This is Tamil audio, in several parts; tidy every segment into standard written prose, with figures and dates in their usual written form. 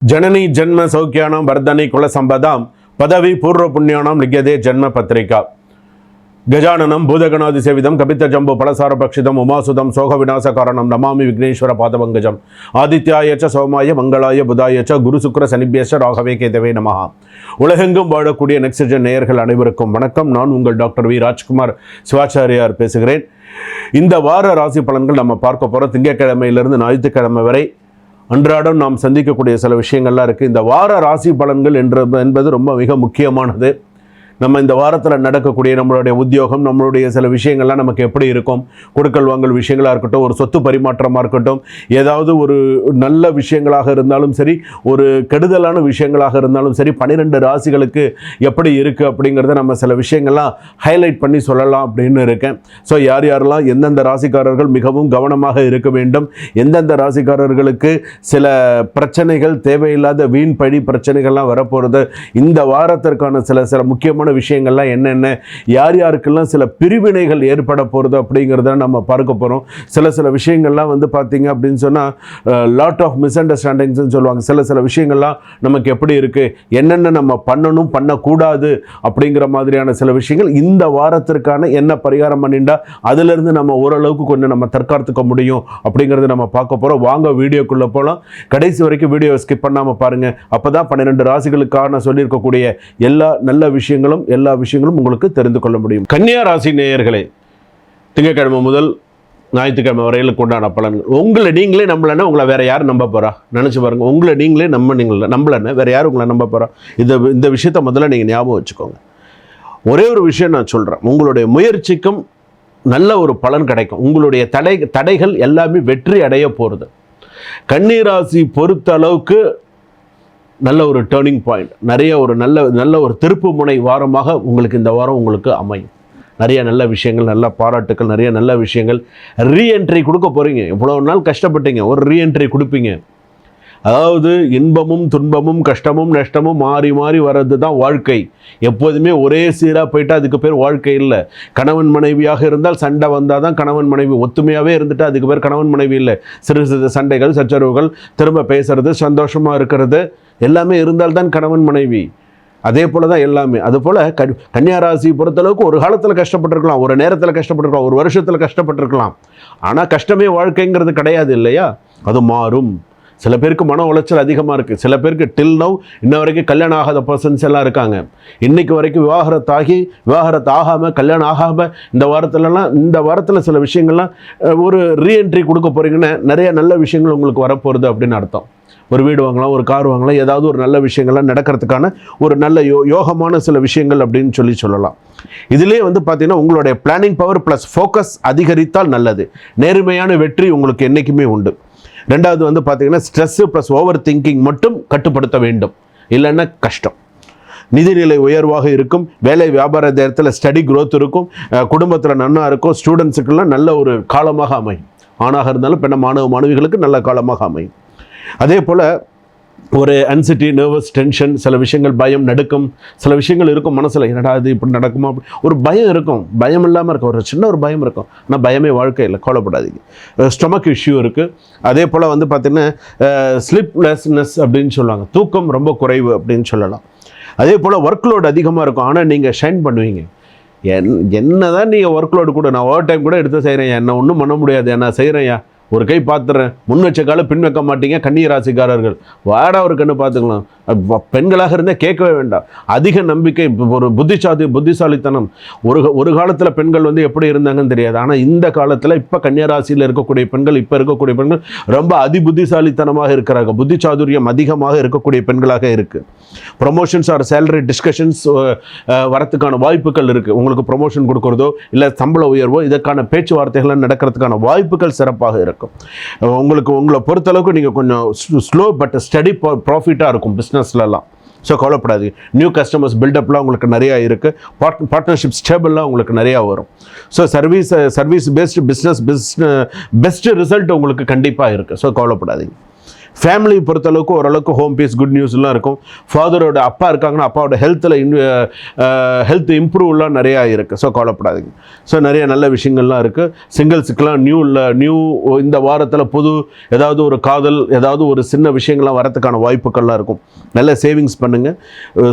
जननी जन्म सौख्यानां वर्धनी कुल संपदां पदवी पूर्व पुण्यानां लिख्यते जन्म पत्रिका गजाननं भूतगणादिसेवितं कपितजम्बो फलसारभक्षितम् उमासुतं शोकविनाशकारणं नमामि विघ्नेश्वर पादपङ्कजम् आदित्याय च सोमाय मंगलाय बुधाय च गुरु शुक्र शनिभ्यश्च राघवे केतवे நமஹ. உலகெங்கும் வாழக்கூடிய நெக்ஸ்ட்ஜென் நேயர்கள் அனைவருக்கும் வணக்கம். நான் உங்கள் டாக்டர் வி ராஜ்குமார் சிவாச்சாரியார் பேசுகிறேன். இந்த வார ராசி பலன்கள் நம்ம பார்க்க போகிறோம். திங்கட்கிழமையிலிருந்து ஞாயிற்றுக்கிழமை வரை அன்றாடம் நாம் சந்திக்கக்கூடிய சில விஷயங்கள்லாம் இருக்குது. இந்த வார ராசி பலன்கள் என்பது ரொம்ப மிக முக்கியமானது. நம்ம இந்த வாரத்தில் நடக்கக்கூடிய நம்மளுடைய உத்தியோகம், நம்மளுடைய சில விஷயங்கள்லாம் நமக்கு எப்படி இருக்கும், கொடுக்கல் வாங்கல் விஷயங்களாக இருக்கட்டும், ஒரு சொத்து பரிமாற்றமாக இருக்கட்டும், ஏதாவது ஒரு நல்ல விஷயங்களாக இருந்தாலும் சரி, ஒரு கெடுதலான விஷயங்களாக இருந்தாலும் சரி, 12 ராசிகளுக்கு எப்படி இருக்குது அப்படிங்கிறத நம்ம சில விஷயங்கள்லாம் ஹைலைட் பண்ணி சொல்லலாம் அப்படின்னு இருக்கேன். ஸோ யாரெல்லாம் எந்தெந்த ராசிக்காரர்கள் மிகவும் கவனமாக இருக்க வேண்டும், எந்தெந்த ராசிக்காரர்களுக்கு சில பிரச்சனைகள், தேவையில்லாத வீண் பழி பிரச்சனைகள்லாம் வரப்போகிறது, இந்த வாரத்திற்கான சில முக்கியமான விஷயங்கள்லாம் என்னென்ன, யார் யாருக்கெல்லாம் சில பிரிவினைகள் ஏற்பட போகிறது அப்படிங்கிறத நம்ம பார்க்க போகிறோம். சில விஷயங்கள்லாம் வந்து பார்த்தீங்க அப்படின்னு சொன்னால் லாட் ஆஃப் மிஸ் அண்டர்ஸ்டாண்டிங்ஸ்ன்னு சொல்லுவாங்க. சில விஷயங்கள்லாம் நமக்கு எப்படி இருக்குது, என்னென்ன நம்ம பண்ணணும் பண்ணக்கூடாது அப்படிங்கிற மாதிரியான சில விஷயங்கள் இந்த வாரத்திற்கான என்ன பரிகாரம் பண்ணிட்டா அதிலிருந்து நம்ம ஓரளவுக்கு கொஞ்சம் நம்ம தற்காத்துக்க முடியும் அப்படிங்கிறத நம்ம பார்க்க போகிறோம். வாங்க வீடியோக்குள்ளே போகலாம். கடைசி வரைக்கும் வீடியோ ஸ்கிப் பண்ணாமல் பாருங்கள். அப்போ தான் 12 ராசிகளுக்கான சொல்லியிருக்கக்கூடிய எல்லா விஷயங்களும் உங்களுக்கு தெரிந்து கொள்ள முடியும். கன்னியா ராசி நேயர்களே, திங்கட்கிழமை முதல் ஞாயிற்றுக்கிழமை வரையிலுக்கு உண்டான பலன்கள். உங்களை நீங்களே நம்பலன்னா உங்களை வேற யார் நம்ப போறா? நினைச்சு பாருங்க. உங்களை நீங்களே நம்பலன்னா வேற யார் உங்களை நம்ப போறா? இந்த விஷயத்த முதல்ல நீங்க ஞாபகம் வச்சுக்கோங்க. ஒரே ஒரு விஷயம் நான் சொல்றேன், உங்களுடைய முயற்சிக்கும் நல்ல ஒரு பலன் கிடைக்கும். உங்களுடைய தடைகள் எல்லாமே வெற்றி அடைய போறது. கன்னிராசி பொறுத்த அளவுக்கு நல்ல ஒரு டேர்னிங் பாயிண்ட், நிறைய ஒரு நல்ல ஒரு திருப்பு முனை வாரமாக உங்களுக்கு இந்த வாரம் உங்களுக்கு அமையும். நிறைய நல்ல விஷயங்கள், நல்ல பாராட்டுக்கள், நிறைய நல்ல விஷயங்கள். ரீஎன்ட்ரி கொடுக்க போகிறீங்க. இவ்வளோ நாள் கஷ்டப்பட்டீங்க, ஒரு ரீஎன்ட்ரி கொடுப்பீங்க. அதாவது இன்பமும் துன்பமும் கஷ்டமும் நஷ்டமும் மாறி மாறி வர்றது தான் வாழ்க்கை. எப்போதுமே ஒரே சீராக போயிட்டா அதுக்கு பேர் வாழ்க்கை இல்லை. கணவன் மனைவியாக இருந்தால் சண்டை வந்தால் தான் கணவன் மனைவி. ஒத்துமையாகவே இருந்துட்டு அதுக்கு பேர் கணவன் மனைவி இல்லை. சிறு சண்டைகள், சச்சரவுகள், திரும்ப பேசுறது, சந்தோஷமாக இருக்கிறது எல்லாமே இருந்தால்தான் கணவன் மனைவி. அதே போல் தான் எல்லாமே. அதுபோல் கன்னியாராசி பொறுத்தளவுக்கு ஒரு காலத்தில் கஷ்டப்பட்டிருக்கலாம், ஒரு நேரத்தில் கஷ்டப்பட்டிருக்கலாம், ஒரு வருஷத்தில் கஷ்டப்பட்டிருக்கலாம். ஆனால் கஷ்டமே வாழ்க்கைங்கிறது கிடையாது இல்லையா? அது மாறும். சில பேருக்கு மன உளைச்சல் அதிகமாக இருக்குது. சில பேருக்கு டில் நவ் இன்ன வரைக்கும் கல்யாணம் ஆகாத பர்சன்ஸ் எல்லாம் இருக்காங்க. இன்றைக்கு வரைக்கும் விவாகரத்து ஆகாமல், கல்யாணம் ஆகாமல் இந்த வாரத்தில் சில விஷயங்கள்லாம் ஒரு ரீஎன்ட்ரி கொடுக்க போகிறீங்கன்னா நிறைய நல்ல விஷயங்கள் உங்களுக்கு வரப்போகிறது அப்படின்னு அர்த்தம். ஒரு வீடு வாங்கலாம், ஒரு கார் வாங்கலாம், ஏதாவது ஒரு நல்ல விஷயங்கள்லாம் நடக்கிறதுக்கான ஒரு நல்ல யோகமான சில விஷயங்கள் அப்படின்னு சொல்லலாம். இதிலே வந்து பார்த்தீங்கன்னா உங்களுடைய பிளானிங் பவர் ப்ளஸ் ஃபோக்கஸ் அதிகரித்தால் நல்லது. நேர்மையான வெற்றி உங்களுக்கு என்றைக்குமே உண்டு. ரெண்டாவது வந்து பார்த்தீங்கன்னா ஸ்ட்ரெஸ்ஸு ப்ளஸ் ஓவர் திங்கிங் மட்டும் கட்டுப்படுத்த வேண்டும், இல்லைன்னா கஷ்டம். நிதிநிலை உயர்வாக இருக்கும். வேலை வியாபார நேரத்தில் ஸ்டடி க்ரோத் இருக்கும். குடும்பத்தில் நன்னா இருக்கும். ஸ்டூடெண்ட்ஸுக்கெல்லாம் நல்ல ஒரு காலமாக அமையும். ஆணாக இருந்தாலும் மாணவிகளுக்கு நல்ல காலமாக அமையும். அதே போல் ஒரு அன்சிட்டி, நர்வஸ், டென்ஷன், சில விஷயங்கள் பயம், நடுக்கம், சில விஷயங்கள் இருக்கும் மனசில். என்னடா இது இப்படி நடக்குமா, ஒரு பயம் இருக்கும். பயம் இல்லாமல் இருக்கும், ஒரு சின்ன ஒரு பயம் இருக்கும். ஆனால் பயமே வாழ்க்கை இல்லை, கவலைப்படாதீங்க. ஸ்டொமக் இஷ்யூ இருக்குது. அதே போல் வந்து பார்த்திங்கன்னா ஸ்லீப்லெஸ்னஸ் அப்படின்னு சொல்லுவாங்க, தூக்கம் ரொம்ப குறைவு அப்படின்னு சொல்லலாம். அதே போல் ஒர்க் லோடு அதிகமாக இருக்கும். ஆனால் நீங்கள் ஷைன் பண்ணுவீங்க. என்ன தான் நீங்கள் ஒர்க் லோடு கூட, நான் ஓவர் டைம் கூட எடுத்து செய்கிறேன், என்ன ஒன்றும் பண்ண முடியாது, நான் செய்கிறேன்யா, ஒரு கை பார்த்துறேன், முன் வச்ச காலம் பின் வைக்க மாட்டீங்க. கன்னிராசிக்காரர்கள் வாடா ஒரு கண்ணு பார்த்துக்கலாம். பெண்களாக இருந்தால் கேட்கவே வேண்டாம். அதிக நம்பிக்கை, ஒரு புத்திசாலித்தனம். ஒரு காலத்தில் பெண்கள் வந்து எப்படி இருந்தாங்கன்னு தெரியாது. ஆனால் இந்த காலத்தில் இப்போ கன்னிராசியில் இருக்கக்கூடிய பெண்கள், இப்போ இருக்கக்கூடிய பெண்கள் ரொம்ப புத்திசாலித்தனமாக இருக்கிறாங்க. புத்திசாதுரியம் அதிகமாக இருக்கக்கூடிய பெண்களாக இருக்குது. ப்ரொமோஷன்ஸ் ஆர் சேலரி டிஸ்கஷன்ஸ் வரத்துக்கான வாய்ப்புகள் இருக்குது. உங்களுக்கு ப்ரொமோஷன் கொடுக்குறதோ இல்லை சம்பள உயர்வோ இதற்கான பேச்சுவார்த்தைகள் நடக்கிறதுக்கான வாய்ப்புகள் சிறப்பாக இருக்கும். உங்களை பொறுத்தளவுக்கு நீங்கள் கொஞ்சம் ஸ்லோ பட் ஸ்டடி ப்ராஃபிட்டாக இருக்கும் பிஸ்னஸ்லாம். ஸோ கவலைப்படாது. நியூ கஸ்டமர்ஸ் பில்டப்லாம் உங்களுக்கு நிறையா இருக்குது. பார்ட்னர்ஷிப் ஸ்டேபிள்லாம் உங்களுக்கு நிறையா வரும். So service based best result உங்களுக்கு கண்டிப்பாக இருக்குது. ஸோ கவலைப்படாதீங்க. ஃபேமிலி பொறுத்தளவுக்கு ஓரளவுக்கு ஹோம் பீஸ் குட் நியூஸ்லாம் இருக்கும். ஃபாதரோட அப்பா இருக்காங்கன்னா அப்பாவோட ஹெல்த் இம்ப்ரூவ்லாம் நிறையா இருக்குது. ஸோ கவலைப்படாதீங்க. ஸோ நிறைய நல்ல விஷயங்கள்லாம் இருக்குது. சிங்கிள்ஸுக்கெலாம் நியூ இந்த வாரத்தில் புது ஏதாவது ஒரு காதல் ஏதாவது ஒரு சின்ன விஷயங்கள்லாம் வரத்துக்கான வாய்ப்புகள்லாம் இருக்கும். நல்ல சேவிங்ஸ் பண்ணுங்கள்.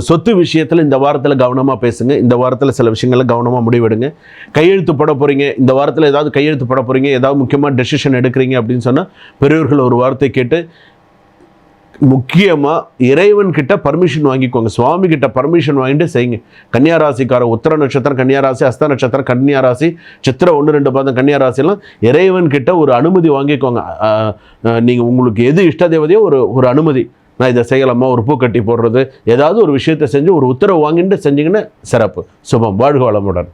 சொத்து விஷயத்தில் இந்த வாரத்தில் கவனமாக பேசுங்க. இந்த வாரத்தில் சில விஷயங்களில் கவனமாக முடிவெடுங்க. கையெழுத்து போட போகிறீங்க, இந்த வாரத்தில் ஏதாவது கையெழுத்து போட போகிறீங்க, ஏதாவது முக்கியமாக டெசிஷன் எடுக்கிறீங்க அப்படின்னு சொன்னால் பெரியவர்கள் ஒரு வார்த்தை கேட்டு முக்கியமாக இறைவன் கிட்ட பர்மிஷன் வாங்கிக்கோங்க. சுவாமி கிட்ட பர்மிஷன் வாங்கிட்டு செய்யுங்க. கன்னியாராசிக்கார உத்திர நட்சத்திரம் கன்னியாராசி, ஹஸ்த நட்சத்திரம் கன்னியாராசி, சித்திரை 1-2 பாதம் கன்னியாராசிலாம் இறைவன் கிட்ட ஒரு அனுமதி வாங்கிக்கோங்க. நீங்கள் உங்களுக்கு எது இஷ்ட தேவதையோ ஒரு அனுமதி, நான் இதை செய்யலாமா, ஒரு பூ கட்டி போடுறது, ஏதாவது ஒரு விஷயத்தை செஞ்சு ஒரு உத்தரவு வாங்கிட்டு செஞ்சீங்கன்னா சிறப்பு. சுபம். வாழ்க வளமுடன்.